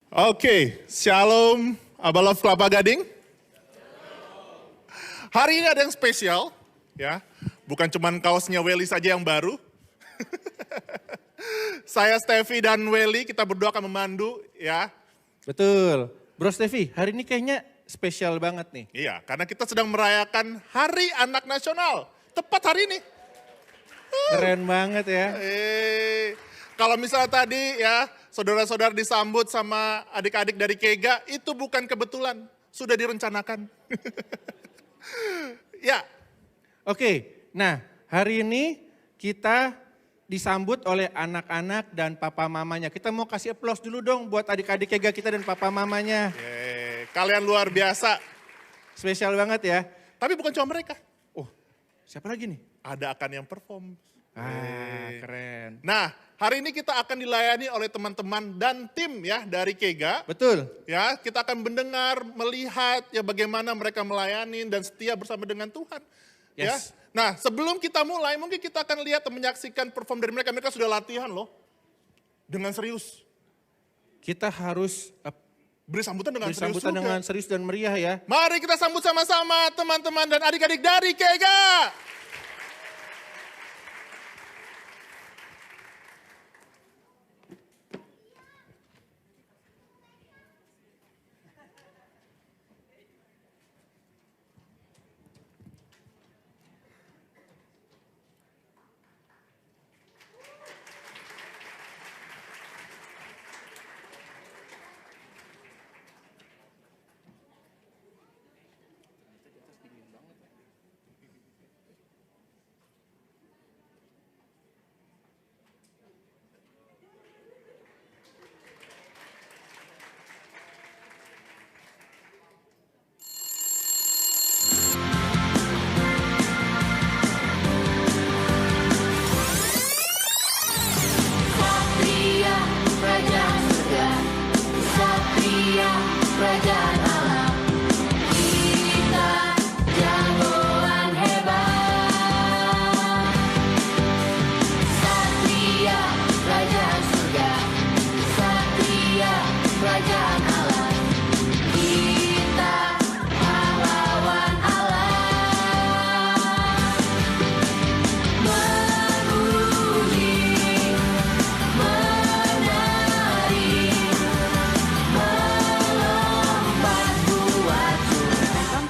Oke, Shalom, Abalove Kelapa Gading. Hari ini ada yang spesial, ya. Bukan cuman kaosnya Welly saja yang baru. Saya Steffi dan Welly, kita berdua akan memandu, ya. Betul. Bro Steffi, hari ini kayaknya spesial banget nih. Iya, karena kita sedang merayakan Hari Anak Nasional. Tepat hari ini. Keren banget ya. Kalau misalnya tadi ya, saudara-saudara disambut sama adik-adik dari Kega, itu bukan kebetulan, sudah direncanakan. Ya. Oke, nah hari ini kita disambut oleh anak-anak dan papa mamanya. Kita mau kasih aplaus dulu dong buat adik-adik Kega kita dan papa mamanya. Kalian luar biasa. Spesial banget ya. Tapi bukan cuma mereka. Oh, siapa lagi nih? Ada akan yang perform. Keren. Nah, hari ini kita akan dilayani oleh teman-teman dan tim ya dari Kega. Betul. Ya, kita akan mendengar, melihat ya bagaimana mereka melayani dan setia bersama dengan Tuhan. Ya. Yes. Nah, sebelum kita mulai, mungkin kita akan lihat dan menyaksikan perform dari mereka. Mereka sudah latihan loh. Dengan serius. Kita harus Beri sambutan dengan serius sambutan juga. dengan serius dan meriah ya. Mari kita sambut sama-sama teman-teman dan adik-adik dari Kega. Kerajaan Allah, kita jagoan hebat. Satria, kerajaan surga. Satria, kerajaan Allah, kita pahlawan Allah. Memuji, menari,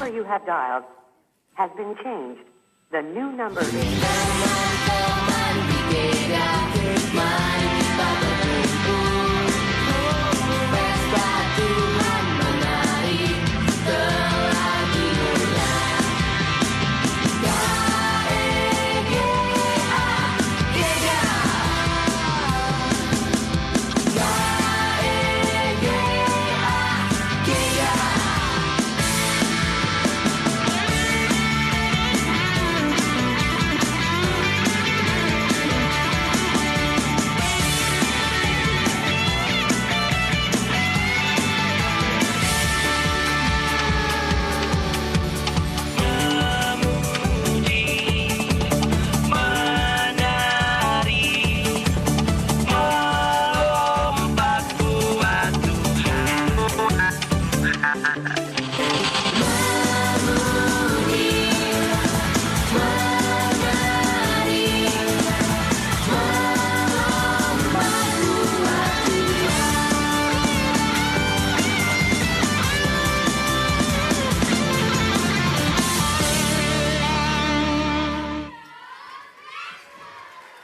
You have dialed has been changed. The new number is teman-teman di Kega, mari kita berkumpul. Pesta Tuhan menari, telah dimulai. K-E-G-A, Kega. K-E-G-A, Kega.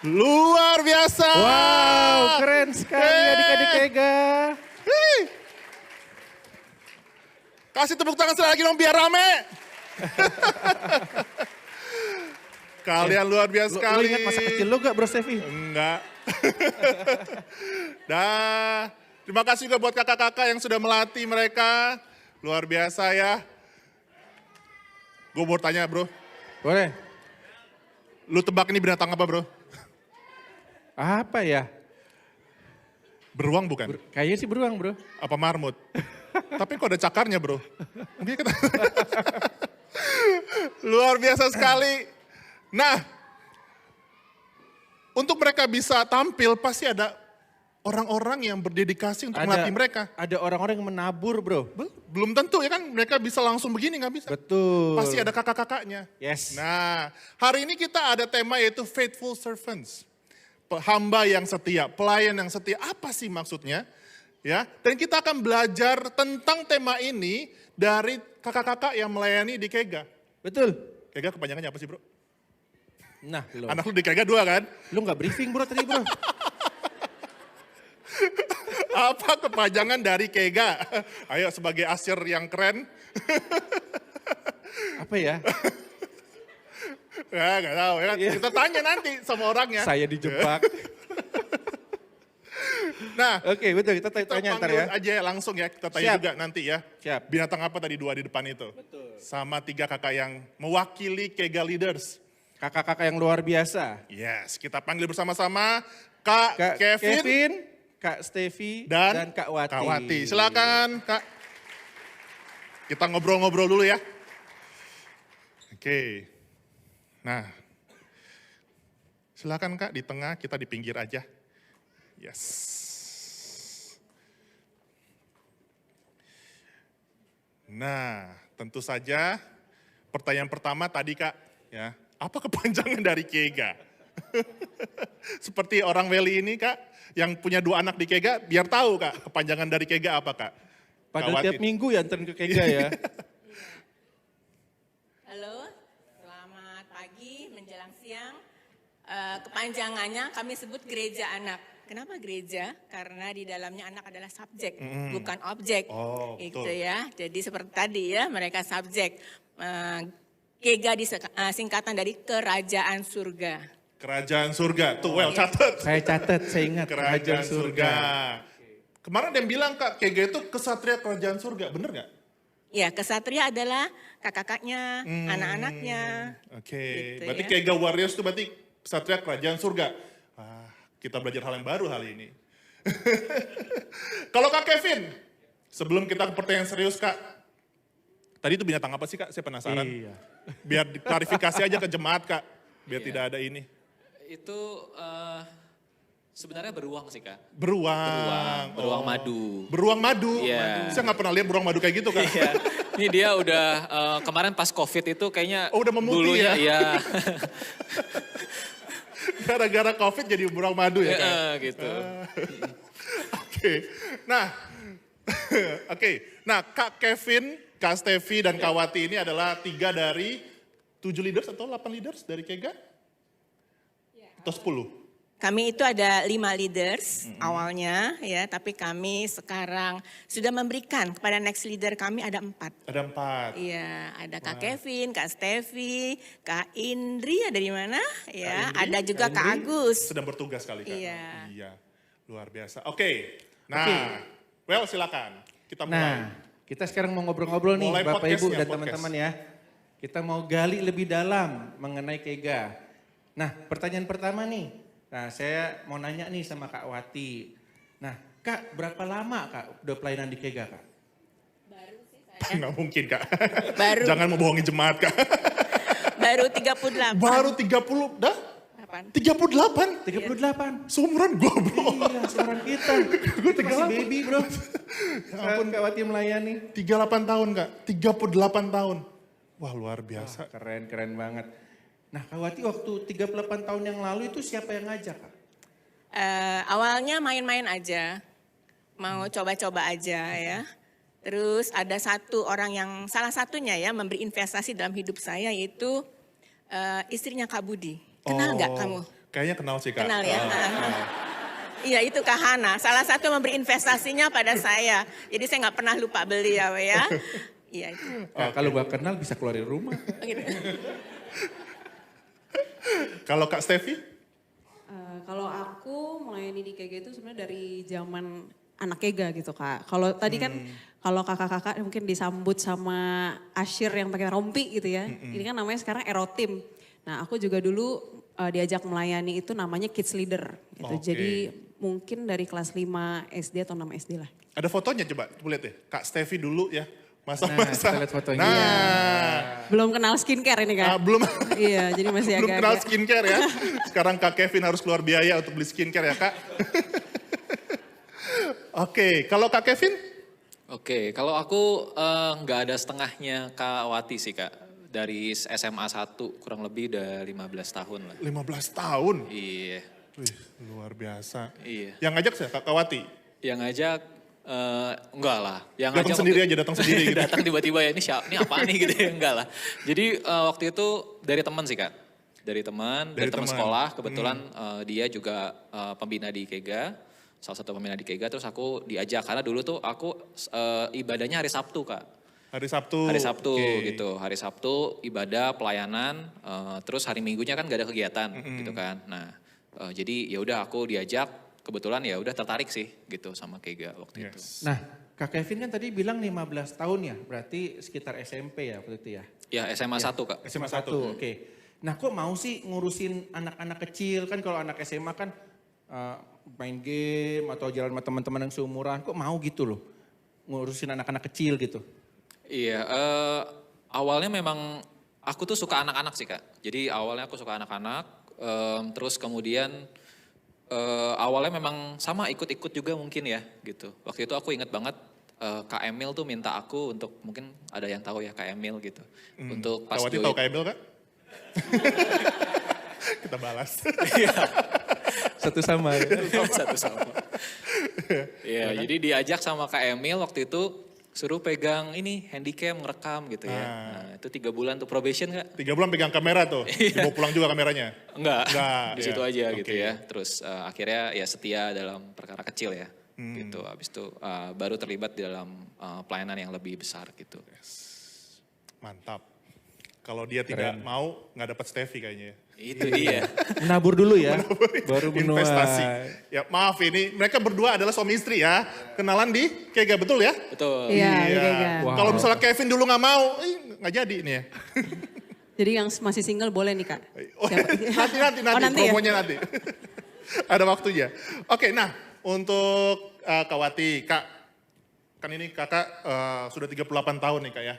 Luar biasa. Wow, keren sekali adik-adik Kega. Kasih tepuk tangan sekali lagi dong biar rame. Kalian luar biasa Lu sekali. ingat masa kecil lu gak Bro Steffi? Enggak. Dah, terima kasih juga buat kakak-kakak yang sudah melatih mereka. Luar biasa ya. Gue mau tanya bro, Boleh. lu tebak ini binatang apa bro? Apa ya? Beruang bukan? Kayaknya sih beruang bro. Apa marmut? Tapi kok ada cakarnya bro? Mungkin kita... Luar biasa sekali. Nah, untuk mereka bisa tampil pasti ada orang-orang yang berdedikasi untuk melatih mereka. Ada orang-orang yang menabur bro. Belum tentu ya kan mereka bisa langsung begini, nggak bisa. Betul. Pasti ada kakak-kakaknya. Yes. Nah, hari ini kita ada tema yaitu faithful servants. Hamba yang setia, pelayan yang setia. Apa sih maksudnya? Ya, dan kita akan belajar tentang tema ini dari kakak-kakak yang melayani di Kega. Betul. Kega kepanjangannya apa sih bro? Nah lo. Anak lu di Kega 2 kan? Lu gak briefing bro tadi bro. Apa kepanjangan dari Kega? Ayo sebagai asyir yang keren. Apa ya? Ya gak tahu ya kan? Kita tanya nanti sama orangnya. Saya dijebak. Nah, Oke betul kita kita tanya ntar panggil ya. aja langsung ya, kita tanya Siap. juga nanti ya. Siap. Binatang apa tadi 2 di depan itu? Betul. Sama 3 kakak yang mewakili Kega Leaders. Kakak-kakak yang luar biasa. Yes, kita panggil bersama-sama Kak, Kevin, Kak Stevi, dan Kak Wati. Kak Wati. Silakan Kak. Kita ngobrol-ngobrol dulu ya. Oke. Nah, silakan Kak di tengah, kita di pinggir aja. Yes. Nah, tentu saja pertanyaan pertama tadi Kak, ya, apa kepanjangan dari Kega? Seperti orang Weli ini Kak, yang punya 2 anak di Kega, biar tahu Kak, kepanjangan dari Kega apa Kak? Padahal Kak tiap Wati. minggu ya anterin ke Kega ya. Halo, selamat pagi menjelang siang. Kepanjangannya kami sebut gereja anak. Kenapa gereja? Karena di dalamnya anak adalah subjek, bukan objek. Oh, gitu betul. ya. Jadi seperti tadi ya, mereka subjek. Kega singkatan dari kerajaan surga. Kerajaan surga, tuh well catat. Saya catat, saya ingat. Kerajaan surga. Kemarin ada yang bilang Kak, Kega itu kesatria kerajaan surga, bener nggak? Ya, kesatria adalah kakak-kakaknya, anak-anaknya. Oke, Gitu berarti ya. Kega Warriors itu berarti kesatria kerajaan surga. Ah, kita belajar hal yang baru hari ini. Kalau Kak Kevin, sebelum kita ke pertanyaan serius Kak, tadi itu binatang apa sih Kak? Saya penasaran. Iya. Biar klarifikasi aja ke jemaat Kak, biar tidak ada ini. Itu sebenarnya beruang sih Kak. Beruang. Beruang Oh. madu. Beruang madu. Iya. Saya nggak pernah lihat beruang madu kayak gitu Kak. Iya. Ini dia udah kemarin pas COVID itu kayaknya Oh, udah memutih bulunya, ya? Iya. Gara-gara COVID jadi beruang madu ya Kak? Gitu. Oke, nah, oke, nah Kak Kevin, Kak Stevi dan Kak Wati ini adalah 3 dari 7 leaders atau 8 leaders dari Kega? Atau 10? Kami itu ada 5 leaders awalnya ya, tapi kami sekarang sudah memberikan kepada next leader kami ada 4. Ada 4. Iya, ada Kak Kevin, Kak Stevi, Kak Indri ada di mana? Ya, Indri, ada juga Kak Agus. Sedang bertugas kali Kak? Iya. Iya, luar biasa. Oke, nah, well silakan, kita mulai. Nah, kita sekarang mau ngobrol-ngobrol nih Mulai Bapak Ibu podcastnya, dan podcast. teman-teman ya. Kita mau gali lebih dalam mengenai Kega. Nah, pertanyaan pertama nih. Nah, saya mau nanya nih sama Kak Wati. Nah, Kak, berapa lama Kak udah pelayanan di Kega, Kak? Nggak mungkin Kak, Baru. jangan membohongi jemaat Kak. Baru 38. Baru 30, dah? 38? 38. Seumuran gue bro. Iya, seorang kita. Gue masih baby, Bro. Ya ampun Kak Wati melayani. 38 tahun Kak, 38 tahun. Wah luar biasa. Keren banget. Nah, Kak Wati waktu 38 tahun yang lalu itu siapa yang ngajak, Kak? Awalnya main-main aja, mau coba-coba aja ya. Terus ada satu orang yang salah satunya ya memberi investasi dalam hidup saya yaitu istrinya Kak Budi. Kenal nggak kamu? Kayaknya kenal sih Kak. Kenal ya. Iya itu Kak Hana. Salah satu memberi investasinya pada saya. Jadi saya nggak pernah lupa beliau ya. Iya itu. Kak, kalau gak kenal bisa keluar dari rumah. Gitu. Kalau Kak Stevi? Kalau aku melayani di KG itu sebenarnya dari zaman anak Kega gitu Kak. Kalau tadi kan kalau kakak-kakak mungkin disambut sama Asyir yang pakai rompi gitu ya. Ini kan namanya sekarang Erotim. Nah aku juga dulu diajak melayani itu namanya Kids Leader gitu. Oke. Jadi mungkin dari kelas 5 SD atau 6 SD lah. Ada fotonya coba, lihat deh. Kak Stevi dulu ya. Nah, Masa-masa. kita lihat fotonya. Nah, Belum kenal skincare ini Kak. belum Iya jadi masih belum kenal agak-agak. skincare ya. Sekarang Kak Kevin harus keluar biaya untuk beli skincare ya Kak. Oke, kalau Kak Kevin? Oke, kalau aku nggak ada setengahnya Kak Wati sih Kak. Dari SMA 1 kurang lebih udah 15 tahun lah. 15 tahun? Iya. Wih, luar biasa. Iya. Yang ngajak saya, Kak Wati? Yang ngajak, enggak lah. Yang Datang ngajak sendiri aja, datang sendiri gitu. datang tiba-tiba ya, ini apaan nih gitu ya, enggak lah. Jadi waktu itu dari teman sih Kak. Dari teman teman. sekolah, kebetulan dia juga pembina di Kega. Salah satu pembina di Kega, terus aku diajak. Karena dulu tuh aku ibadahnya hari Sabtu Kak. Hari Sabtu? Hari Sabtu Oke. gitu, hari Sabtu ibadah, pelayanan, terus hari Minggunya kan gak ada kegiatan gitu kan. Nah jadi ya udah aku diajak, kebetulan ya udah tertarik sih gitu sama Kega waktu itu. Yes. Nah, Kak Kevin kan tadi bilang 15 tahun ya, berarti sekitar SMP ya waktu itu ya? Ya SMA 1 Kak. SMA 1. Oke. Nah kok mau sih ngurusin anak-anak kecil? Kan kalau anak SMA kan main game atau jalan sama teman-teman yang seumuran. Kok mau gitu loh ngurusin anak-anak kecil gitu? Iya, awalnya memang aku tuh suka anak-anak sih Kak. Jadi awalnya aku suka anak-anak, terus kemudian awalnya memang sama ikut-ikut juga mungkin ya gitu. Waktu itu aku inget banget Kak Emil tuh minta aku untuk, mungkin ada yang tahu ya Kak Emil gitu. Untuk pas Kak Wati join. tahu Kak Emil, Kak? Kita balas. Satu sama. Satu sama. Iya, jadi diajak sama Kak Emil waktu itu suruh pegang ini handycam ngerekam gitu ya. Nah, itu 3 bulan tuh probation Kak. 3 bulan pegang kamera tuh, dibawa pulang juga kameranya? Enggak, Enggak, di situ ya. aja gitu Oke. ya. Terus akhirnya ya setia dalam perkara kecil ya. Gitu, habis itu baru terlibat di dalam pelayanan yang lebih besar gitu. Mantap. Kalau dia tidak mau, nggak dapat Steffi kayaknya ya. Itu dia. Menabur dulu ya, baru menuai. Investasi. Ya maaf ini, mereka berdua adalah suami istri ya. Kenalan di Kega, betul ya? Betul. Iya, Kega. Wow. Kalau misalnya Kevin dulu nggak mau, nggak jadi ini ya. Jadi yang masih single boleh nih Kak. Oh, Siapa? nanti, Oh, nanti ya? promonya nanti. Ada waktunya. Oke, nah untuk Kak Wati, Kak, kan ini kakak sudah 38 tahun nih Kak ya.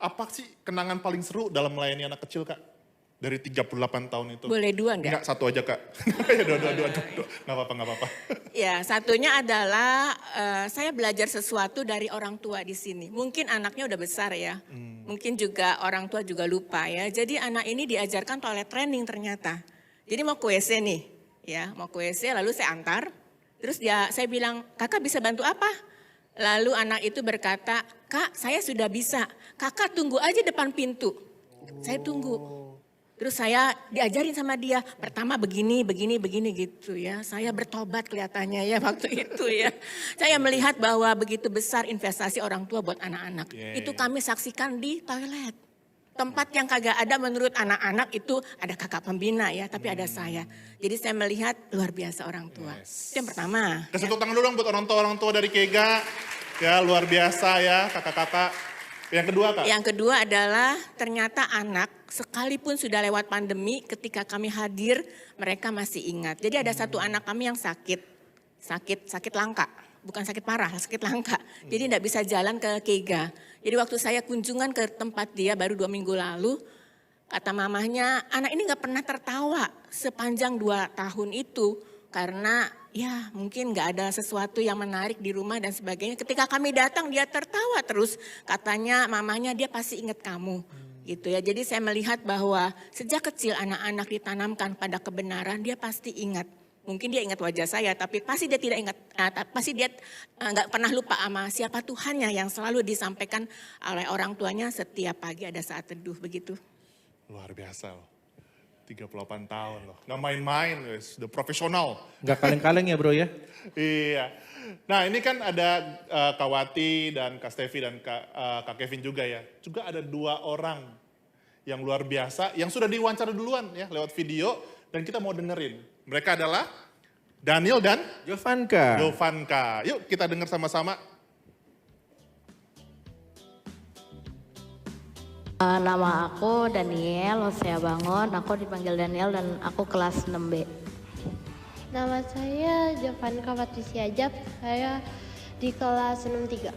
Apa sih kenangan paling seru dalam melayani anak kecil Kak? Dari 38 tahun itu. Boleh 2 enggak? Enggak, 1 aja Kak. Ya, dua. Nggak apa-apa. Ya, satunya adalah saya belajar sesuatu dari orang tua di sini. Mungkin anaknya udah besar ya. Mungkin juga orang tua juga lupa ya. Jadi anak ini diajarkan toilet training ternyata. Jadi mau ke WC nih, ya, mau ke WC lalu saya antar. Terus saya bilang, "Kakak bisa bantu apa?" Lalu anak itu berkata, "Kak, saya sudah bisa. Kakak tunggu aja depan pintu." Saya tunggu. Terus saya diajarin sama dia, pertama begini gitu ya. Saya bertobat kelihatannya ya waktu itu ya. Saya melihat bahwa begitu besar investasi orang tua buat anak-anak. Itu kami saksikan di toilet. Tempat yang kagak ada menurut anak-anak itu ada kakak pembina ya, tapi ada saya. Jadi saya melihat luar biasa orang tua. Itu yang pertama. Kasih tepuk tangan dulu dong buat orang tua dari Kega. Ya luar biasa ya kakak-kakak. Yang kedua Kak? Yang kedua adalah ternyata anak sekalipun sudah lewat pandemi ketika kami hadir mereka masih ingat. Jadi ada satu anak kami yang sakit langka. Bukan sakit parah, sakit langka. Jadi tidak bisa jalan ke Kega. Jadi waktu saya kunjungan ke tempat dia baru 2 minggu lalu, kata mamahnya anak ini gak pernah tertawa sepanjang 2 tahun itu. Karena ya mungkin gak ada sesuatu yang menarik di rumah dan sebagainya. Ketika kami datang dia tertawa terus. Katanya mamanya dia pasti ingat kamu. Gitu ya. Jadi saya melihat bahwa sejak kecil anak-anak ditanamkan pada kebenaran dia pasti ingat. Mungkin dia ingat wajah saya tapi pasti dia tidak ingat. Pasti dia gak pernah lupa sama siapa Tuhannya yang selalu disampaikan oleh orang tuanya setiap pagi ada saat teduh begitu. Luar biasa loh. 38 tahun loh. Nggak main-main, guys. Udah profesional. Nggak kaleng-kaleng ya bro ya? Iya. Nah ini kan ada Kak Wati dan Kak Steffi dan Kak Kevin juga ya. Juga ada 2 orang yang luar biasa yang sudah diwawancara duluan ya lewat video dan kita mau dengerin. Mereka adalah Daniel dan Jovanka. Jovanka. Yuk kita denger sama-sama. Nama aku Daniel Hosea Bangun, aku dipanggil Daniel dan aku kelas 6B. Nama saya Jovanka Patricia Ajab, saya di kelas 63.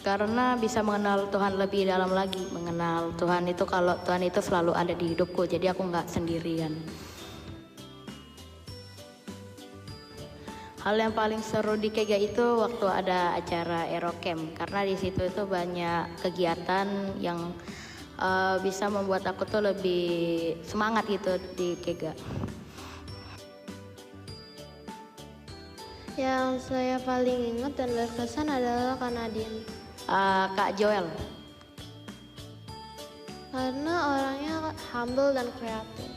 Karena bisa mengenal Tuhan lebih dalam lagi, mengenal Tuhan itu kalau Tuhan itu selalu ada di hidupku, jadi aku nggak sendirian. Hal yang paling seru di Kega itu waktu ada acara Aerocamp karena di situ itu banyak kegiatan yang bisa membuat aku tuh lebih semangat gitu di Kega. Yang saya paling ingat dan berkesan adalah Kak Nadine. Kak Joel. Karena orangnya humble dan kreatif.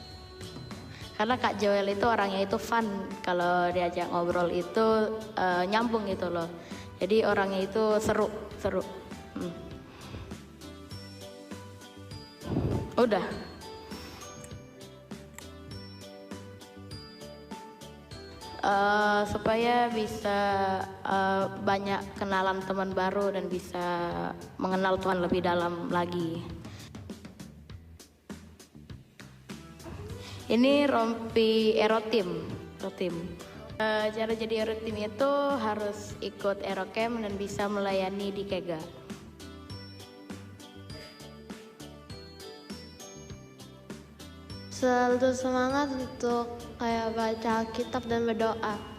Karena Kak Joel itu orangnya itu fun, kalau diajak ngobrol itu nyambung gitu loh. Jadi orangnya itu seru. Udah. Supaya bisa banyak kenalan teman baru dan bisa mengenal Tuhan lebih dalam lagi. Ini rompi Aeroteam. Cara jadi Aeroteam itu harus ikut Aerocamp dan bisa melayani di Kega. Selalu semangat untuk kayak baca Alkitab dan berdoa.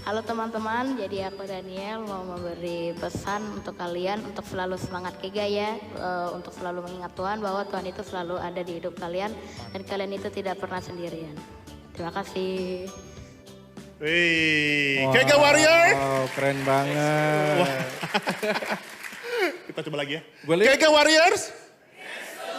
Halo teman-teman, jadi aku Daniel mau memberi pesan untuk kalian untuk selalu semangat Kega ya, untuk selalu mengingat Tuhan bahwa Tuhan itu selalu ada di hidup kalian dan kalian itu tidak pernah sendirian. Terima kasih. Wih, Kega Warrior. Wow, keren banget. Kita coba lagi ya. Boleh? Kega Warriors.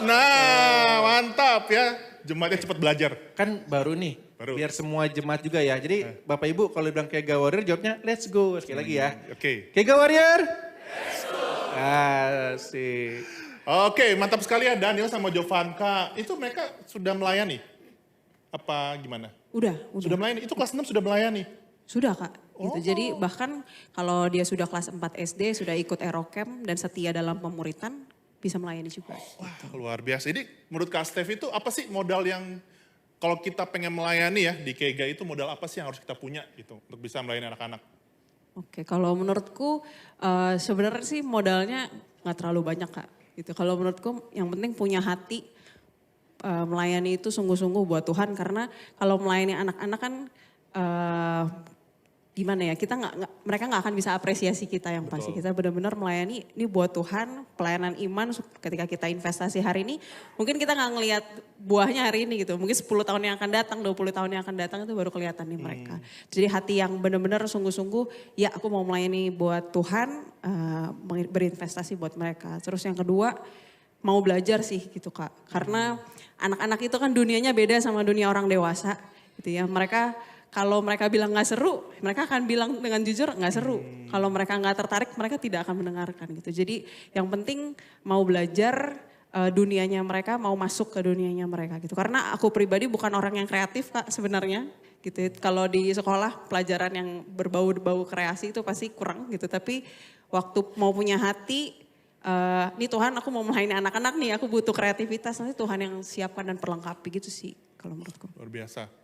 Nah, mantap ya. Jemaatnya cepat belajar. Kan baru nih, Baru. biar semua jemaat juga ya. Jadi Bapak Ibu kalau bilang Kega Warrior jawabnya let's go. Sekali lagi ya. Oke. Kega Warrior. Let's go. Asik. Oke, mantap sekali ya Daniel sama Jovanka. Itu mereka sudah melayani? Apa gimana? Udah. Sudah melayani? Itu kelas 6 sudah melayani? Sudah Kak. Gitu. Jadi bahkan kalau dia sudah kelas 4 SD, sudah ikut Aerocamp dan setia dalam pemuritan, bisa melayani juga. Wah, luar biasa. Jadi menurut Kak Steph itu apa sih modal yang kalau kita pengen melayani ya di Kega itu modal apa sih yang harus kita punya gitu untuk bisa melayani anak-anak? Oke, kalau menurutku sebenarnya sih modalnya nggak terlalu banyak Kak. Gitu. Kalau menurutku yang penting punya hati melayani itu sungguh-sungguh buat Tuhan karena kalau melayani anak-anak kan gimana ya, mereka nggak akan bisa apresiasi kita yang pasti. Kita benar-benar melayani ini buat Tuhan, pelayanan iman ketika kita investasi hari ini, mungkin kita nggak ngelihat buahnya hari ini gitu. Mungkin 10 tahun yang akan datang, 20 tahun yang akan datang itu baru kelihatan nih mereka. Jadi hati yang benar-benar sungguh-sungguh, ya aku mau melayani buat Tuhan, berinvestasi buat mereka. Terus yang kedua, mau belajar sih gitu Kak. Karena anak-anak itu kan dunianya beda sama dunia orang dewasa gitu ya. Kalau mereka bilang nggak seru, mereka akan bilang dengan jujur nggak seru. Kalau mereka nggak tertarik, mereka tidak akan mendengarkan gitu. Jadi yang penting mau belajar dunianya mereka, mau masuk ke dunianya mereka gitu. Karena aku pribadi bukan orang yang kreatif Kak sebenarnya gitu. Kalau di sekolah pelajaran yang berbau-bau kreasi itu pasti kurang gitu. Tapi waktu mau punya hati, nih Tuhan aku mau melayani anak-anak nih, aku butuh kreativitas. Nanti Tuhan yang siapkan dan perlengkapi gitu sih kalau menurutku. Luar biasa.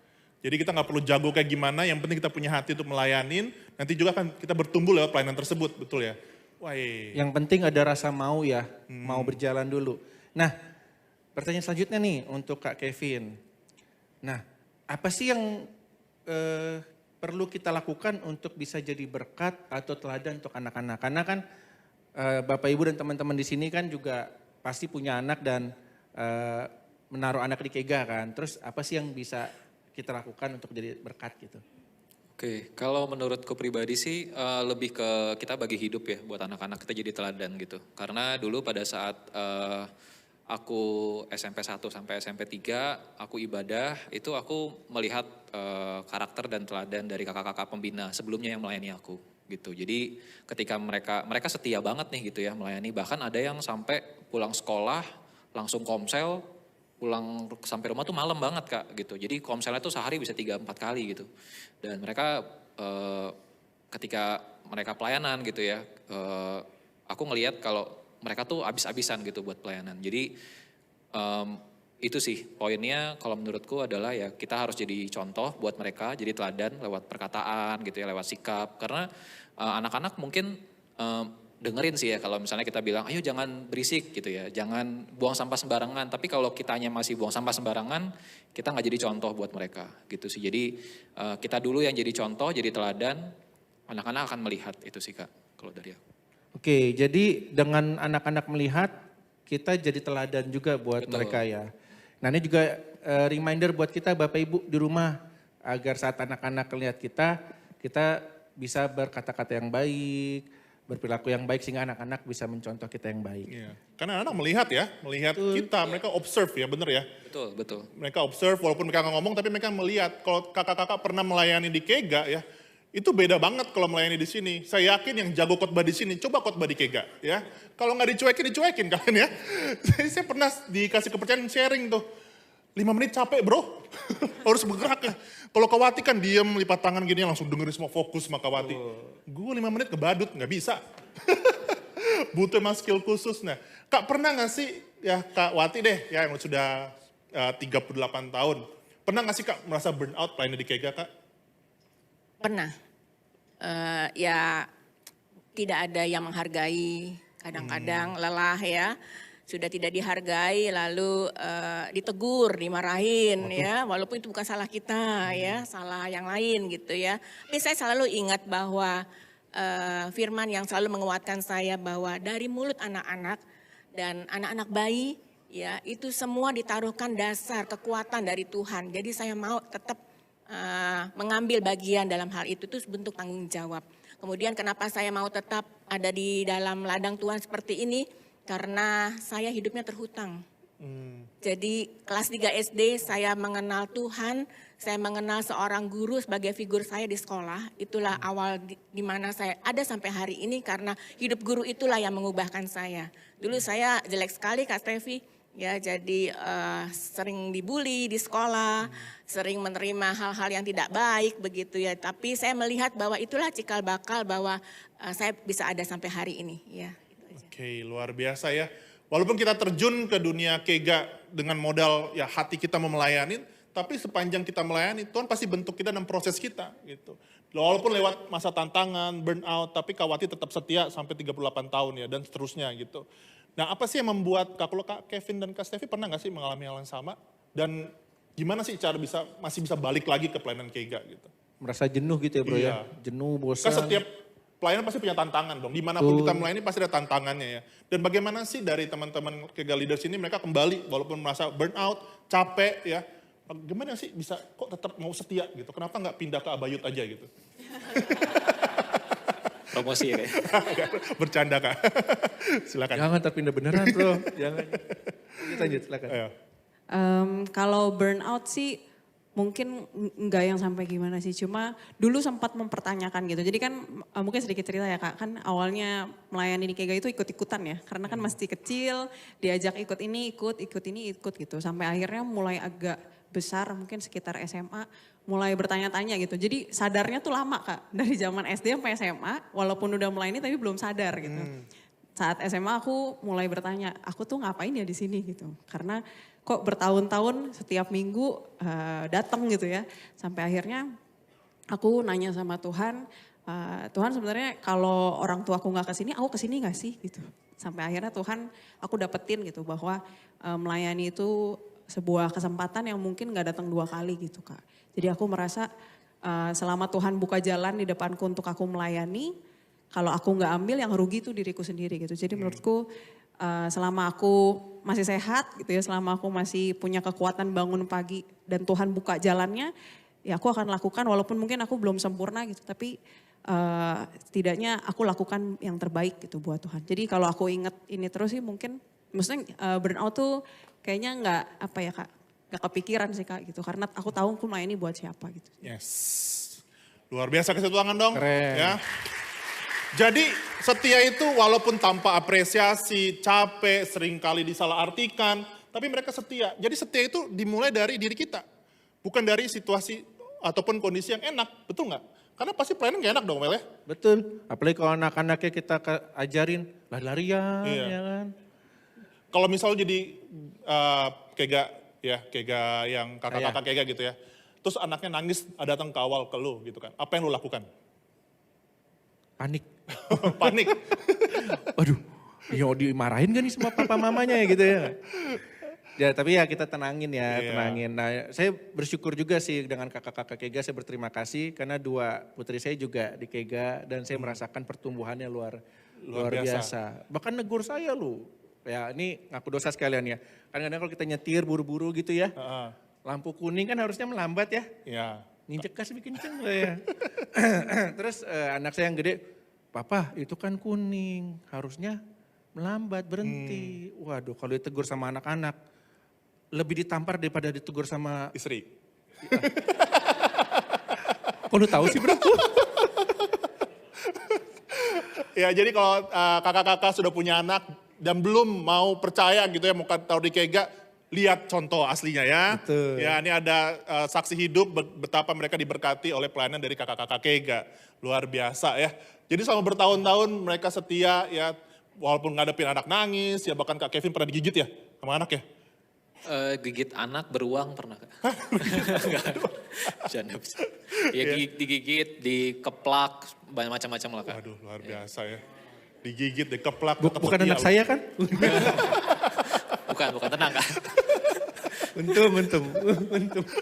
Jadi kita nggak perlu jago kayak gimana, yang penting kita punya hati untuk melayanin. Nanti juga kan kita bertumbuh lewat pelayanan tersebut, betul ya? Wah. Yang penting ada rasa mau ya, mau berjalan dulu. Nah, pertanyaan selanjutnya nih untuk Kak Kevin. Nah, apa sih yang perlu kita lakukan untuk bisa jadi berkat atau teladan untuk anak-anak? Karena kan Bapak Ibu dan teman-teman di sini kan juga pasti punya anak dan menaruh anak di Kega kan. Terus apa sih yang bisa kita lakukan untuk jadi berkat gitu? Oke, kalau menurutku pribadi sih lebih ke kita bagi hidup ya buat anak-anak kita jadi teladan gitu. Karena dulu pada saat aku SMP 1 sampai SMP 3, aku ibadah, itu aku melihat karakter dan teladan dari kakak-kakak pembina sebelumnya yang melayani aku gitu. Jadi ketika mereka setia banget nih gitu ya melayani, bahkan ada yang sampai pulang sekolah langsung komsel, pulang sampai rumah tuh malam banget Kak gitu. Jadi komselnya tuh sehari bisa 3-4 kali gitu. Dan mereka ketika mereka pelayanan gitu ya, aku ngelihat kalau mereka tuh abis-abisan gitu buat pelayanan. Jadi itu sih poinnya kalau menurutku adalah ya kita harus jadi contoh buat mereka, jadi teladan lewat perkataan gitu ya, lewat sikap. Karena anak-anak mungkin dengerin sih ya kalau misalnya kita bilang ayo jangan berisik gitu ya, jangan buang sampah sembarangan. Tapi kalau kitanya masih buang sampah sembarangan, kita nggak jadi contoh buat mereka gitu sih. Jadi kita dulu yang jadi contoh, jadi teladan. anak-anak akan melihat itu sih Kak, kalau dari aku. Oke, jadi dengan anak-anak melihat, kita jadi teladan juga buat Betul. mereka ya. Nah ini juga reminder buat kita Bapak Ibu di rumah, agar saat anak-anak lihat kita bisa berkata-kata yang baik, berperilaku yang baik sehingga anak-anak bisa mencontoh kita yang baik. Iya. Karena anak melihat ya, melihat kita, mereka observe ya, bener ya. Betul. Mereka observe walaupun mereka nggak ngomong tapi mereka melihat. Kalau kakak-kakak pernah melayani di Kega ya, itu beda banget kalau melayani di sini. Saya yakin yang jago khotbah di sini, coba khotbah di Kega ya. Kalau nggak dicuekin kalian ya. Saya pernah dikasih kepercayaan sharing tuh. 5 menit capek bro, harus bergerak ya. Kalau Kawati kan diem, lipat tangan gini langsung dengerin semua, fokus sama Kawati. Gue 5 menit kebadut, nggak bisa. Butuh emang skill khusus. Nah, Kak pernah nggak sih, ya Kak Wati deh, ya yang sudah 38 tahun. Pernah nggak sih Kak merasa burn out pelayanan di Kega Kak? Pernah. Ya tidak ada yang menghargai, kadang-kadang lelah ya. Sudah tidak dihargai lalu ditegur, dimarahin ya. Walaupun itu bukan salah kita ya, salah yang lain gitu ya. Tapi saya selalu ingat bahwa firman yang selalu menguatkan saya bahwa dari mulut anak-anak dan anak-anak bayi ya itu semua ditaruhkan dasar kekuatan dari Tuhan. Jadi saya mau tetap mengambil bagian dalam hal itu bentuk tanggung jawab. Kemudian kenapa saya mau tetap ada di dalam ladang Tuhan seperti ini? Karena saya hidupnya terhutang. Jadi kelas 3 SD saya mengenal Tuhan, saya mengenal seorang guru sebagai figur saya di sekolah. Itulah awal di mana saya ada sampai hari ini karena hidup guru itulah yang mengubahkan saya. Dulu saya jelek sekali Kak Stevi, ya jadi sering dibully di sekolah, sering menerima hal-hal yang tidak baik begitu ya. Tapi saya melihat bahwa itulah cikal bakal bahwa saya bisa ada sampai hari ini ya. Oke, luar biasa ya. Walaupun kita terjun ke dunia Kega dengan modal ya hati kita mau melayani, tapi sepanjang kita melayani, Tuhan pasti bentuk kita dan proses kita gitu. Walaupun lewat masa tantangan, burnout, tapi Kak Wati tetap setia sampai 38 tahun ya dan seterusnya gitu. Nah apa sih yang membuat kalau Kak Kevin dan Kak Stevi pernah nggak sih mengalami hal yang sama? Dan gimana sih cara masih bisa balik lagi ke pelayanan Kega gitu? Merasa jenuh gitu ya bro Iya. ya, jenuh, bosan. Kan setiap pelayanan pasti punya tantangan dong. Dimanapun kita melayani pasti ada tantangannya ya. Dan bagaimana sih dari teman-teman Kega Leaders ini mereka kembali walaupun merasa burnout, capek ya. Gimana sih bisa kok tetap mau setia gitu. Kenapa nggak pindah ke Abayut aja gitu. Promosi ya. Bercanda Kak. Silakan. Jangan terpindah beneran bro, jangan. Lanjut silakan. Ayo. Kalau burnout sih mungkin enggak yang sampai gimana sih, cuma dulu sempat mempertanyakan gitu. Jadi kan mungkin sedikit cerita ya Kak, kan awalnya melayani di Kega itu ikut-ikutan ya. Karena kan masih kecil, diajak ikut ini, ikut gitu. Sampai akhirnya mulai agak besar, mungkin sekitar SMA, mulai bertanya-tanya gitu. Jadi sadarnya tuh lama Kak, dari zaman SD sampai SMA, walaupun udah melayani tapi belum sadar gitu. Saat SMA aku mulai bertanya, aku tuh ngapain ya di sini gitu. Karena kok bertahun-tahun setiap minggu datang gitu ya. Sampai akhirnya aku nanya sama Tuhan, Tuhan sebenarnya kalau orang tua aku nggak kesini, aku kesini nggak sih gitu. Sampai akhirnya Tuhan aku dapetin gitu bahwa melayani itu sebuah kesempatan yang mungkin nggak datang 2 kali gitu Kak. Jadi aku merasa selama Tuhan buka jalan di depanku untuk aku melayani, kalau aku nggak ambil yang rugi itu diriku sendiri gitu. Jadi menurutku selama aku masih sehat gitu ya, selama aku masih punya kekuatan bangun pagi dan Tuhan buka jalannya, ya aku akan lakukan walaupun mungkin aku belum sempurna gitu, tapi setidaknya aku lakukan yang terbaik gitu buat Tuhan. Jadi kalau aku inget ini terus sih mungkin, maksudnya burnout tuh kayaknya nggak apa ya Kak, nggak kepikiran sih Kak gitu, karena aku tahu aku melayani buat siapa gitu. Yes. Luar biasa, kasih tepuk tangan dong. Keren. Ya. Jadi setia itu walaupun tanpa apresiasi, capek, seringkali disalahartikan, tapi mereka setia. Jadi setia itu dimulai dari diri kita. Bukan dari situasi ataupun kondisi yang enak, betul nggak? Karena pasti pelayanan nggak enak dong Mel ya? Betul, apalagi kalau anak-anaknya kita ajarin lari-larian Iya. ya kan. Kalau misalnya jadi Kega yang kakak-kakak Kega gitu ya. Terus anaknya nangis datang ke awal ke lu gitu kan. Apa yang lu lakukan? Panik. Panik. Waduh, ya dimarahin gak nih sama papa mamanya ya gitu ya. Ya, tapi ya kita tenangin ya, Iya. tenangin. Nah, saya bersyukur juga sih dengan kakak-kakak Kega, saya berterima kasih karena 2 putri saya juga di Kega dan saya merasakan pertumbuhannya luar Luar biasa. Bahkan negur saya loh. Ya, ini ngaku dosa sekalian ya. Kadang-kadang kalau kita nyetir buru-buru gitu ya, Heeh. lampu kuning kan harusnya melambat ya. Ya. Nginjek gas bikin kenceng saya. Terus anak saya yang gede, papa itu kan kuning, harusnya melambat, berhenti. Waduh, kalau ditegur sama anak-anak, lebih ditampar daripada ditegur sama... Istri. Kok lu tahu sih bro? Ya jadi kalau kakak-kakak sudah punya anak dan belum mau percaya gitu ya mau tahu di Kega, lihat contoh aslinya ya. Betul. Ya ini ada saksi hidup betapa mereka diberkati oleh pelayanan dari kakak-kakak Kega. Luar biasa ya. Jadi selama bertahun-tahun mereka setia ya, walaupun ngadepin anak nangis, ya bahkan Kak Kevin pernah digigit ya sama anak ya. Gigit anak beruang pernah Kak? Enggak. Bercanda. Ya digigit, dikeplak, banyak macam-macam lah Kak. Waduh luar biasa ya. Digigit, dikeplak. Bukan anak saya kan? Bukan tenang Kak. Untung.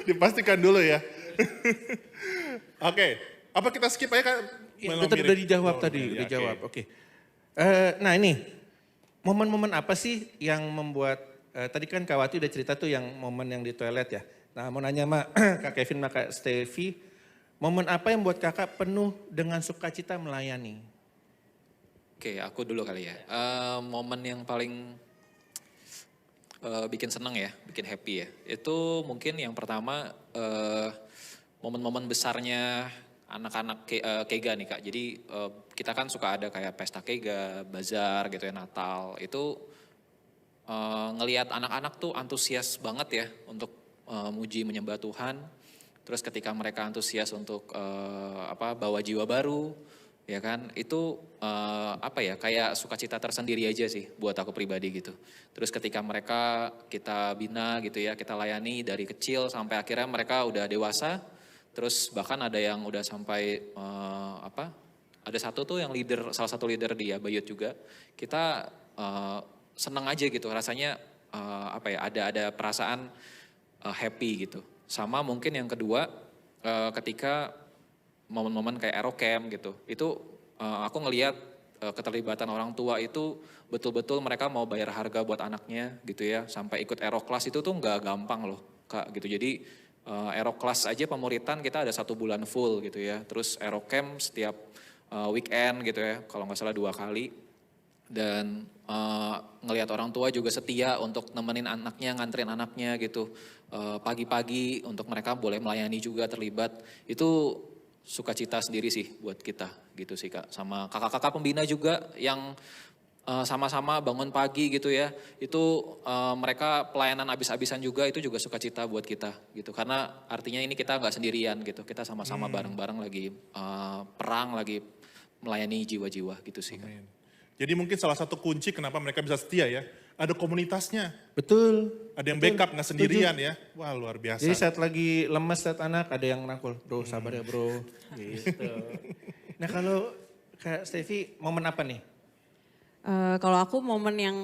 Dipastikan dulu ya. Oke, apa kita skip aja Kak? Ya, udah dijawab tadi, Ya, dijawab. oke. Oke. Nah ini, momen-momen apa sih yang membuat, tadi kan Kak Wati udah cerita tuh yang momen yang di toilet ya. Nah mau nanya sama Kak Kevin sama Kak Steffi, momen apa yang buat kakak penuh dengan sukacita melayani? Oke, aku dulu kali ya. Momen yang paling bikin seneng ya, bikin happy ya. Itu mungkin yang pertama momen-momen besarnya anak-anak Kega nih Kak. Jadi kita kan suka ada kayak pesta Kega, bazar gitu ya, Natal. Itu ngelihat anak-anak tuh antusias banget ya untuk muji menyembah Tuhan. Terus ketika mereka antusias untuk bawa jiwa baru, ya kan, itu kayak sukacita tersendiri aja sih buat aku pribadi gitu. Terus ketika mereka kita bina gitu ya, kita layani dari kecil sampai akhirnya mereka udah dewasa. Terus bahkan ada yang udah sampai ada satu tuh yang salah satu leader di Abayut juga. Kita seneng aja gitu, rasanya ada perasaan happy gitu. Sama mungkin yang kedua ketika momen-momen kayak Aerocamp gitu, itu aku ngelihat keterlibatan orang tua itu betul-betul mereka mau bayar harga buat anaknya gitu ya, sampai ikut Aeroclass itu tuh nggak gampang loh Kak gitu. Jadi Aeroclass aja pemuritan kita ada 1 bulan full gitu ya, terus Aerocamp setiap weekend gitu ya, kalau nggak salah 2 kali. Dan ngelihat orang tua juga setia untuk nemenin anaknya, nganterin anaknya gitu. Pagi-pagi untuk mereka boleh melayani juga, terlibat. Itu sukacita sendiri sih buat kita gitu sih Kak. Sama kakak-kakak pembina juga yang sama-sama bangun pagi gitu ya. Itu mereka pelayanan habis-habisan juga, itu juga sukacita buat kita gitu. Karena artinya ini kita nggak sendirian gitu. Kita sama-sama bareng-bareng lagi perang, lagi melayani jiwa-jiwa gitu sih Kak. Amin. Jadi mungkin salah satu kunci kenapa mereka bisa setia ya, ada komunitasnya. Betul. Ada yang backup, nggak sendirian ya. Wah luar biasa. Jadi saat lagi lemes saat anak ada yang nangkul, bro sabar ya bro. Gitu. Nah kalau Kak Steffi momen apa nih? Kalau aku momen yang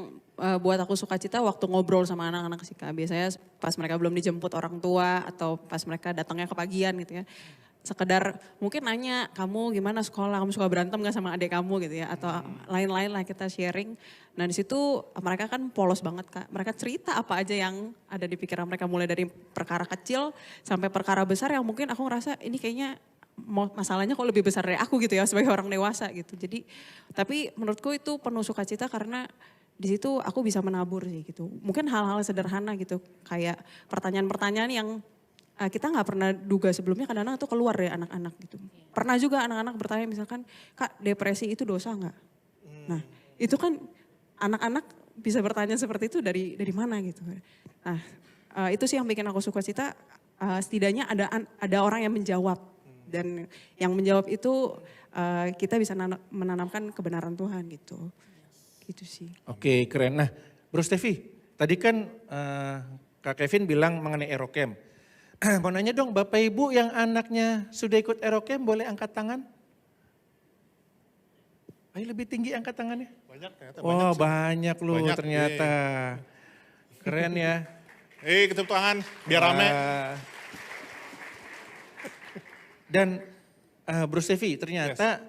buat aku sukacita waktu ngobrol sama anak-anak sih Kak. Biasanya pas mereka belum dijemput orang tua atau pas mereka datangnya kepagian gitu ya. Sekedar mungkin nanya, kamu gimana sekolah, kamu suka berantem gak sama adik kamu gitu ya. Atau lain-lain lah kita sharing. Nah di situ mereka kan polos banget Kak. Mereka cerita apa aja yang ada di pikiran mereka. Mulai dari perkara kecil sampai perkara besar yang mungkin aku ngerasa ini kayaknya masalahnya kok lebih besar dari aku gitu ya sebagai orang dewasa gitu. Jadi tapi menurutku itu penuh sukacita karena di situ aku bisa menabur sih gitu. Mungkin hal-hal sederhana gitu kayak pertanyaan-pertanyaan yang kita nggak pernah duga sebelumnya kadang-kadang itu keluar dari anak-anak gitu. Pernah juga anak-anak bertanya misalkan, Kak depresi itu dosa nggak? Nah itu kan anak-anak bisa bertanya seperti itu dari mana gitu. Nah itu sih yang bikin aku sukacita. Setidaknya ada orang yang menjawab. Dan yang menjawab itu kita bisa menanamkan kebenaran Tuhan gitu. Gitu sih. Oke keren. Nah Bro Steffi, tadi kan Kak Kevin bilang mengenai Aerocamp. Mau nanya dong Bapak Ibu yang anaknya sudah ikut Aerocamp boleh angkat tangan? Ayo lebih tinggi angkat tangannya. Banyak ternyata. Wah banyak loh Banyak, ternyata. Keren ya. Tepuk tangan biar rame. Dan Bro Stevi, ternyata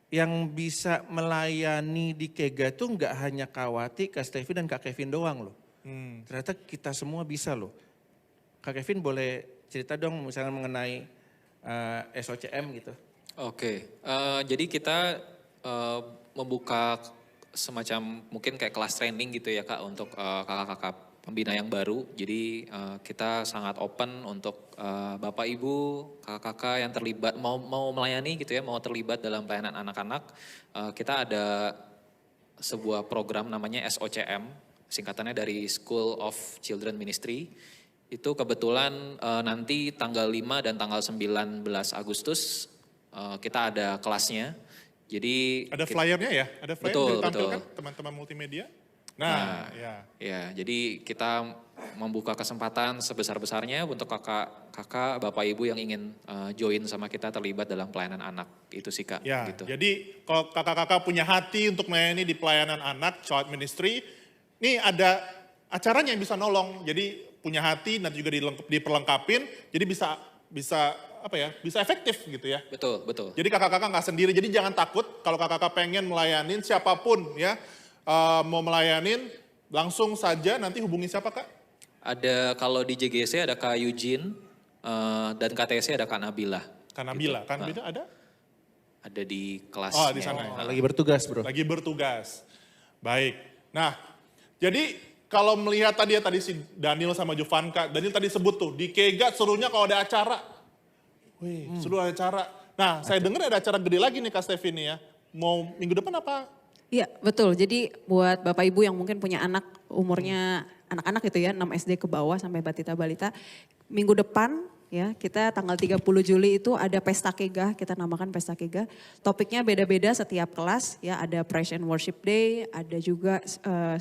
yang bisa melayani di Kega itu nggak hanya Kak Wati, Kak Stevi dan Kak Kevin doang loh. Ternyata kita semua bisa loh. Kak Kevin boleh cerita dong misalnya mengenai SOCM gitu. Oke, jadi kita membuka semacam mungkin kayak kelas training gitu ya Kak untuk kakak-kakak pembina yang baru. Jadi kita sangat open untuk Bapak Ibu, kakak-kakak yang terlibat mau melayani gitu ya, mau terlibat dalam pelayanan anak-anak. Kita ada sebuah program namanya SOCM, singkatannya dari School of Children Ministry. Itu kebetulan nanti tanggal 5 dan tanggal 19 Agustus kita ada kelasnya. Jadi Ada flyernya ya? Ada flyer Betul, ditampilkan betul. teman-teman multimedia? Nah, ya. Ya, jadi kita membuka kesempatan sebesar-besarnya untuk kakak-kakak, bapak ibu yang ingin join sama kita terlibat dalam pelayanan anak. Itu sih Kak. Ya, Gitu. jadi kalau kakak-kakak punya hati untuk melayani di pelayanan anak, child ministry, ini ada acaranya yang bisa nolong. Jadi punya hati, nanti juga diperlengkapin, jadi bisa efektif gitu ya. Betul, betul. Jadi kakak-kakak nggak sendiri, jadi jangan takut kalau kakak-kakak pengen melayanin siapapun ya, mau melayanin langsung saja nanti hubungi siapa Kak? Ada kalau di JGC ada Kak Eugene dan KTC ada Kak Nabila. Kak Nabila, Kak Nabila ada? Ada di kelas. Oh di sana ya. Lagi bertugas bro. Lagi bertugas. Baik. Nah, jadi kalau melihat tadi si Daniel sama Jovanka, Daniel tadi sebut tuh, di Kega serunya kalau ada acara. Wih, seru ada acara. Nah, saya dengar ada acara gede lagi nih Kak Stevi nih ya. Mau minggu depan apa? Iya betul, jadi buat Bapak Ibu yang mungkin punya anak umurnya anak-anak gitu ya, 6 SD ke bawah sampai batita balita. Minggu depan ya kita tanggal 30 Juli itu ada Pesta Kega, kita namakan Pesta Kega. Topiknya beda-beda setiap kelas ya, ada Praise and Worship Day, ada juga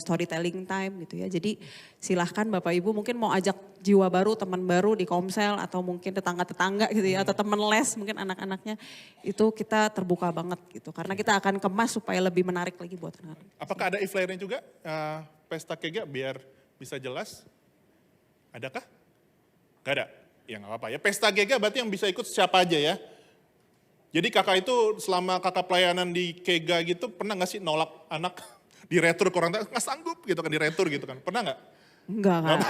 storytelling time gitu ya. Jadi silahkan Bapak Ibu mungkin mau ajak jiwa baru, teman baru di Komsel atau mungkin tetangga-tetangga gitu ya, atau teman les mungkin anak-anaknya, itu kita terbuka banget gitu. Karena kita akan kemas supaya lebih menarik lagi buat anak-anak. Apakah ada e-flyernya juga Pesta Kega biar bisa jelas? Adakah? Gak ada? Ya nggak apa-apa ya. Pesta Kega berarti yang bisa ikut siapa aja ya. Jadi kakak itu selama kakak pelayanan di Kega gitu pernah nggak sih nolak anak di retur ke orang tua, nggak sanggup gitu kan di retur gitu kan. Pernah nggak? Enggak Kak.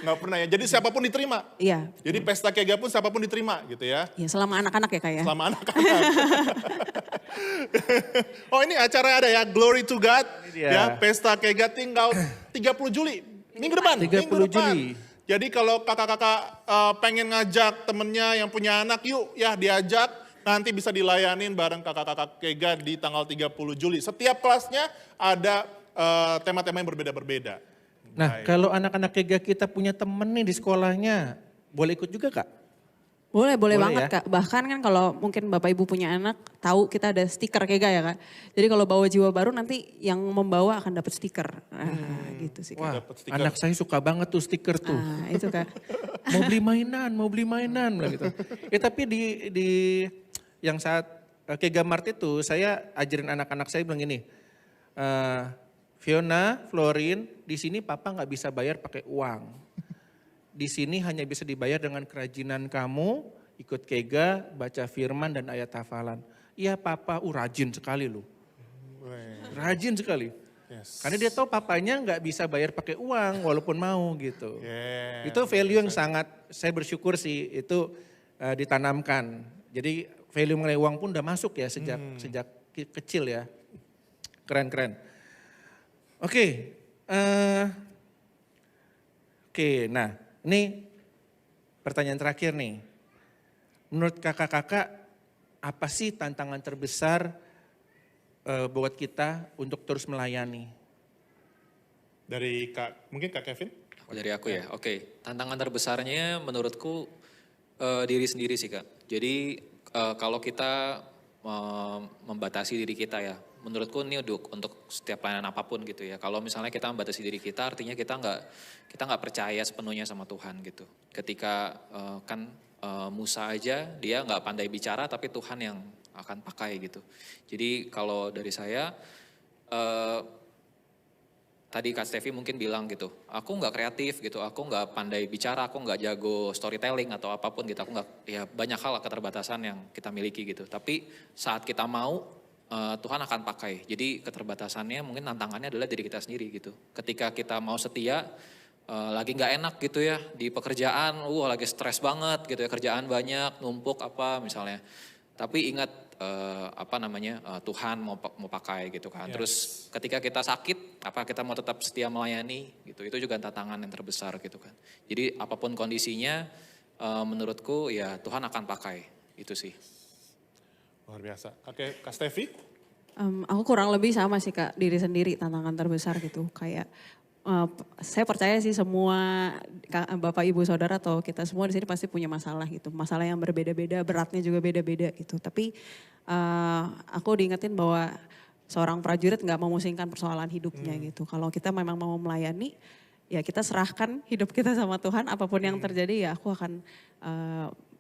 Nggak pernah ya. Jadi siapapun diterima. Iya. Jadi Pesta Kega pun siapapun diterima gitu ya. Ya selama anak-anak ya Kak ya. Selama anak-anak. Oh ini acara ada ya, Glory to God. Ya, Pesta Kega tinggal 30 Juli. Minggu depan. 30 Juli. Jadi kalau kakak-kakak pengen ngajak temennya yang punya anak, yuk ya diajak. Nanti bisa dilayanin bareng kakak-kakak Kega di tanggal 30 Juli. Setiap kelasnya ada tema-tema yang berbeda-berbeda. Nah kalau anak-anak Kega kita punya temen nih di sekolahnya, boleh ikut juga Kak? Boleh Boleh banget ya? Kak. Bahkan kan kalau mungkin Bapak Ibu punya anak, tahu kita ada stiker Kega ya Kak. Jadi kalau bawa jiwa baru nanti yang membawa akan dapat stiker. Nah gitu sih Kak. Wah, Dapat stiker. anak saya suka banget tuh stiker tuh. Nah itu Kak. mau beli mainan bilang gitu. Tapi di yang saat Kega Mart itu saya ajarin anak-anak saya bilang gini, Fiona, Florin, di sini papa nggak bisa bayar pakai uang. Di sini hanya bisa dibayar dengan kerajinan kamu, ikut Kega, baca firman dan ayat hafalan. Iya papa, rajin sekali loh. Rajin sekali. Yes. Karena dia tahu papanya nggak bisa bayar pakai uang walaupun mau gitu. Yeah. Itu value yang sangat saya bersyukur sih itu ditanamkan. Jadi value mengenai uang pun udah masuk ya sejak kecil ya. Keren. Oke, nah ini pertanyaan terakhir nih. Menurut kakak-kakak apa sih tantangan terbesar buat kita untuk terus melayani? Dari mungkin Kak Kevin? Dari aku ya, oke. Tantangan terbesarnya menurutku diri sendiri sih Kak. Jadi kalau kita membatasi diri kita ya, menurutku ini untuk setiap pelayanan apapun gitu ya. Kalau misalnya kita membatasi diri kita, artinya kita nggak percaya sepenuhnya sama Tuhan gitu. Ketika Musa aja dia nggak pandai bicara, tapi Tuhan yang akan pakai gitu. Jadi kalau dari saya tadi Kak Stevi mungkin bilang gitu, aku nggak kreatif gitu, aku nggak pandai bicara, aku nggak jago storytelling atau apapun gitu, aku nggak, ya banyak hal keterbatasan yang kita miliki gitu. Tapi saat kita mau, Tuhan akan pakai. Jadi keterbatasannya mungkin tantangannya adalah diri kita sendiri gitu. Ketika kita mau setia, lagi nggak enak gitu ya di pekerjaan, lagi stres banget gitu ya, kerjaan banyak, numpuk apa misalnya. Tapi ingat Tuhan mau pakai gitu kan. Terus ketika kita sakit, apa kita mau tetap setia melayani gitu. Itu juga tantangan yang terbesar gitu kan. Jadi apapun kondisinya, menurutku ya Tuhan akan pakai. Itu sih. Luar biasa. Oke, Kak Stevi? Aku kurang lebih sama sih Kak, diri sendiri tantangan terbesar gitu. Kayak saya percaya sih semua Bapak Ibu Saudara atau kita semua di sini pasti punya masalah gitu. Masalah yang berbeda-beda, beratnya juga beda-beda gitu. Tapi aku diingetin bahwa seorang prajurit nggak memusingkan persoalan hidupnya gitu. Kalau kita memang mau melayani, ya kita serahkan hidup kita sama Tuhan. Apapun yang terjadi ya aku akan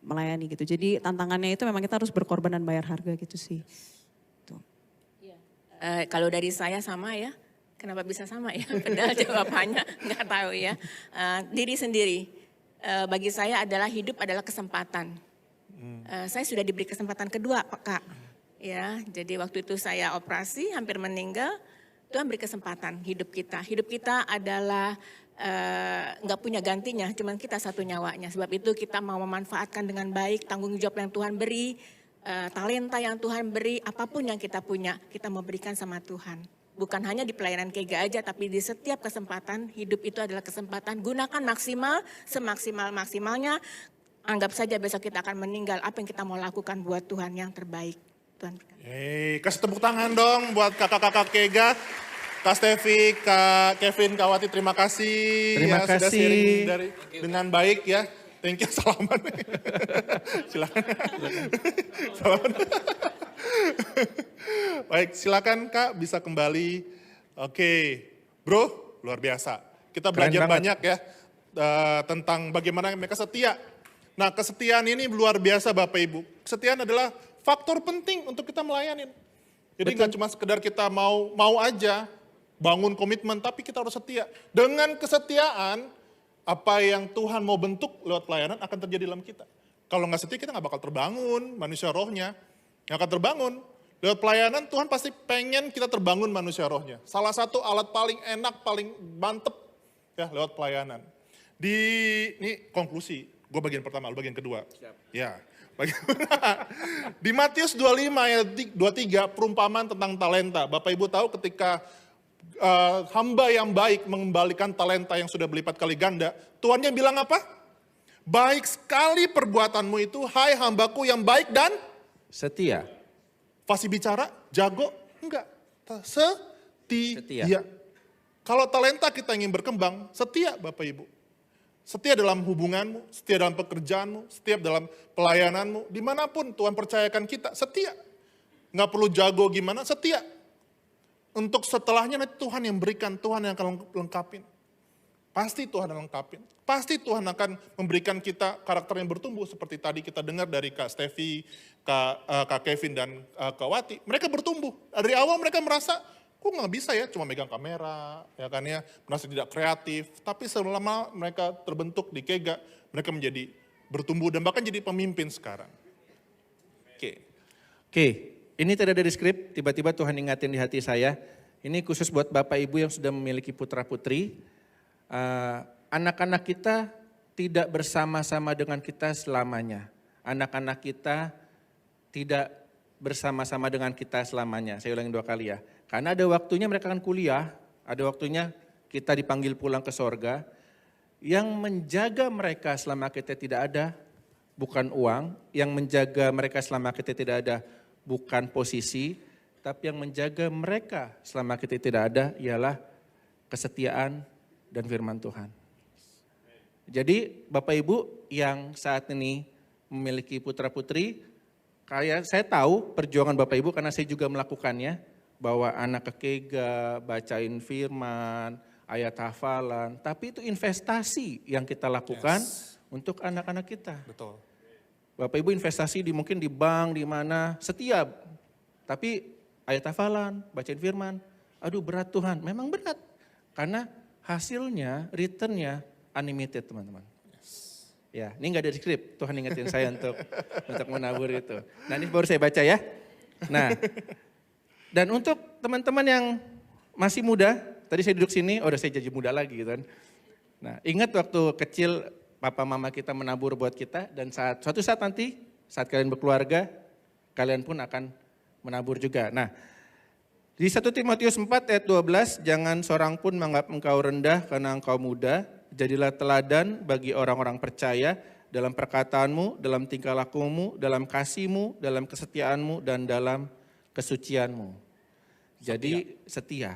melayani gitu. Jadi tantangannya itu memang kita harus berkorban dan bayar harga gitu sih. Tuh. Kalau dari saya sama ya. Kenapa bisa sama ya? Padahal jawabannya nggak tahu ya. Diri sendiri. Bagi saya adalah hidup adalah kesempatan. Saya sudah diberi kesempatan kedua, Kak. Ya, jadi waktu itu saya operasi, hampir meninggal. Tuhan beri kesempatan hidup kita. Hidup kita adalah nggak punya gantinya, cuman kita satu nyawanya. Sebab itu kita mau memanfaatkan dengan baik tanggung jawab yang Tuhan beri, talenta yang Tuhan beri, apapun yang kita punya, kita mau berikan sama Tuhan. Bukan hanya di pelayanan Kega aja, tapi di setiap kesempatan, hidup itu adalah kesempatan. Gunakan maksimal, semaksimal-maksimalnya. Anggap saja besok kita akan meninggal, apa yang kita mau lakukan buat Tuhan yang terbaik. Tuhan berkati. Kasih tepuk tangan dong buat kakak-kakak Kega. Kak Stevi, Kak Kevin, Kak Wati, terima kasih. Terima kasih. Sudah sharing dengan baik ya. Thank you, salaman. Silakan. Salaman. Baik, silakan Kak bisa kembali. Oke, bro, luar biasa. Kita belajar banyak ya tentang bagaimana mereka setia. Nah, kesetiaan ini luar biasa Bapak Ibu. Kesetiaan adalah faktor penting untuk kita melayani. Jadi nggak cuma sekedar kita mau aja bangun komitmen, tapi kita harus setia. Dengan kesetiaan, apa yang Tuhan mau bentuk lewat pelayanan akan terjadi dalam kita. Kalau nggak setia, kita nggak bakal terbangun manusia rohnya. Yang akan terbangun. Lewat pelayanan Tuhan pasti pengen kita terbangun manusia rohnya. Salah satu alat paling enak, paling mantep ya lewat pelayanan. Ini konklusi, gue bagian pertama, lu bagian kedua. Siap. Ya, di Matius 25 ayat 23 perumpamaan tentang talenta. Bapak Ibu tahu ketika hamba yang baik mengembalikan talenta yang sudah berlipat kali ganda, Tuannya bilang apa? Baik sekali perbuatanmu itu, hai hambaku yang baik dan setia. Fasih bicara, jago, enggak. Setia. Kalau talenta kita ingin berkembang, setia Bapak Ibu. Setia dalam hubunganmu, setia dalam pekerjaanmu, setia dalam pelayananmu. Dimanapun Tuhan percayakan kita, setia. Nggak perlu jago gimana, setia. Untuk setelahnya nanti Tuhan yang berikan, Tuhan yang akan lengkapin. Pasti Tuhan yang lengkapin. Pasti Tuhan akan memberikan kita karakter yang bertumbuh. Seperti tadi kita dengar dari Kak Stevi, Kak Kevin, dan Kak Wati. Mereka bertumbuh. Dari awal mereka merasa, kok nggak bisa ya cuma megang kamera, ya kan ya, merasa tidak kreatif. Tapi selama mereka terbentuk di Kega, mereka menjadi bertumbuh dan bahkan jadi pemimpin sekarang. Oke, ini tidak dari skrip, tiba-tiba Tuhan ingatin di hati saya. Ini khusus buat Bapak Ibu yang sudah memiliki putra-putri. Anak-anak kita tidak bersama-sama dengan kita selamanya. Anak-anak kita tidak bersama-sama dengan kita selamanya. Saya ulangi 2 kali ya. Karena ada waktunya mereka akan kuliah, ada waktunya kita dipanggil pulang ke sorga. Yang menjaga mereka selama kita tidak ada, bukan uang. Yang menjaga mereka selama kita tidak ada, bukan posisi. Tapi yang menjaga mereka selama kita tidak ada, ialah kesetiaan dan firman Tuhan. Jadi Bapak Ibu yang saat ini memiliki putra-putri, saya tahu perjuangan Bapak Ibu karena saya juga melakukannya, bawa anak ke Kega, bacain firman, ayat hafalan, tapi itu investasi yang kita lakukan untuk anak-anak kita. Betul. Bapak Ibu investasi mungkin di bank, di mana, setiap, tapi ayat hafalan, bacain firman, aduh berat Tuhan, memang berat. Karena hasilnya, returnnya unlimited teman-teman. Ya, ini nggak ada di skrip, Tuhan ingetin saya untuk menabur itu. Nah ini baru saya baca ya. Nah, dan untuk teman-teman yang masih muda, tadi saya duduk sini, udah saya jadi muda lagi gitu kan. Nah, ingat waktu kecil papa mama kita menabur buat kita dan suatu saat nanti, saat kalian berkeluarga, kalian pun akan menabur juga. Nah, di 1 Timotius 4 ayat 12, jangan seorang pun menganggap engkau rendah karena engkau muda, jadilah teladan bagi orang-orang percaya dalam perkataanmu, dalam tingkah lakumu, dalam kasihmu, dalam kesetiaanmu, dan dalam kesucianmu. Jadi setia.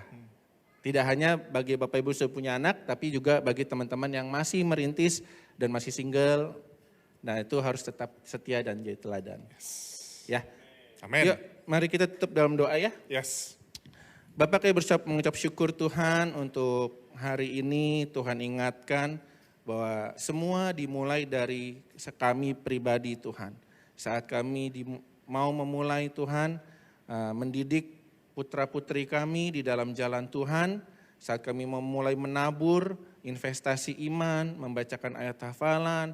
Tidak hanya bagi Bapak Ibu sudah punya anak, tapi juga bagi teman-teman yang masih merintis dan masih single. Nah itu harus tetap setia dan jadi teladan. Ya. Amin. Yuk mari kita tutup dalam doa ya. Yes. Bapak kami mengucap syukur Tuhan untuk hari ini. Tuhan ingatkan bahwa semua dimulai dari kami pribadi Tuhan. Saat kami mau memulai Tuhan, mendidik putra-putri kami di dalam jalan Tuhan, saat kami memulai menabur, investasi iman, membacakan ayat hafalan,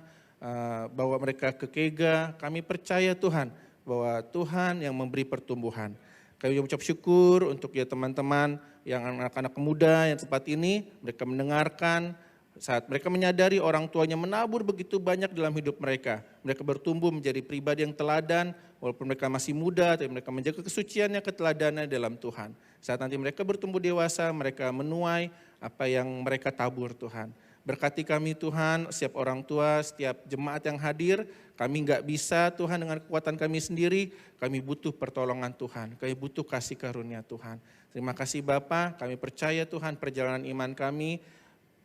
bawa mereka ke Kega, kami percaya Tuhan bahwa Tuhan yang memberi pertumbuhan. Kami mengucap syukur untuk ya teman-teman yang anak-anak muda yang tempat ini, mereka mendengarkan, saat mereka menyadari orang tuanya menabur begitu banyak dalam hidup mereka. Mereka bertumbuh menjadi pribadi yang teladan, walaupun mereka masih muda, tapi mereka menjaga kesuciannya, keteladanannya dalam Tuhan. Saat nanti mereka bertumbuh dewasa, mereka menuai apa yang mereka tabur Tuhan. Berkati kami Tuhan, setiap orang tua, setiap jemaat yang hadir, kami nggak bisa Tuhan dengan kekuatan kami sendiri, kami butuh pertolongan Tuhan, kami butuh kasih karunia Tuhan. Terima kasih Bapa, kami percaya Tuhan perjalanan iman kami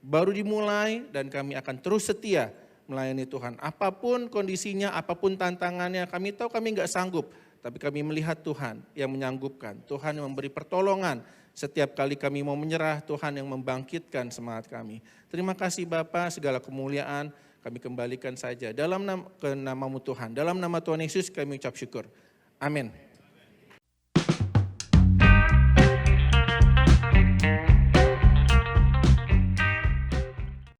baru dimulai dan kami akan terus setia melayani Tuhan. Apapun kondisinya, apapun tantangannya, kami tahu kami nggak sanggup, tapi kami melihat Tuhan yang menyanggupkan, Tuhan yang memberi pertolongan. Setiap kali kami mau menyerah, Tuhan yang membangkitkan semangat kami. Terima kasih Bapa, segala kemuliaan kami kembalikan saja dalam nama-Mu Tuhan. Dalam nama Tuhan Yesus kami ucap syukur. Amin.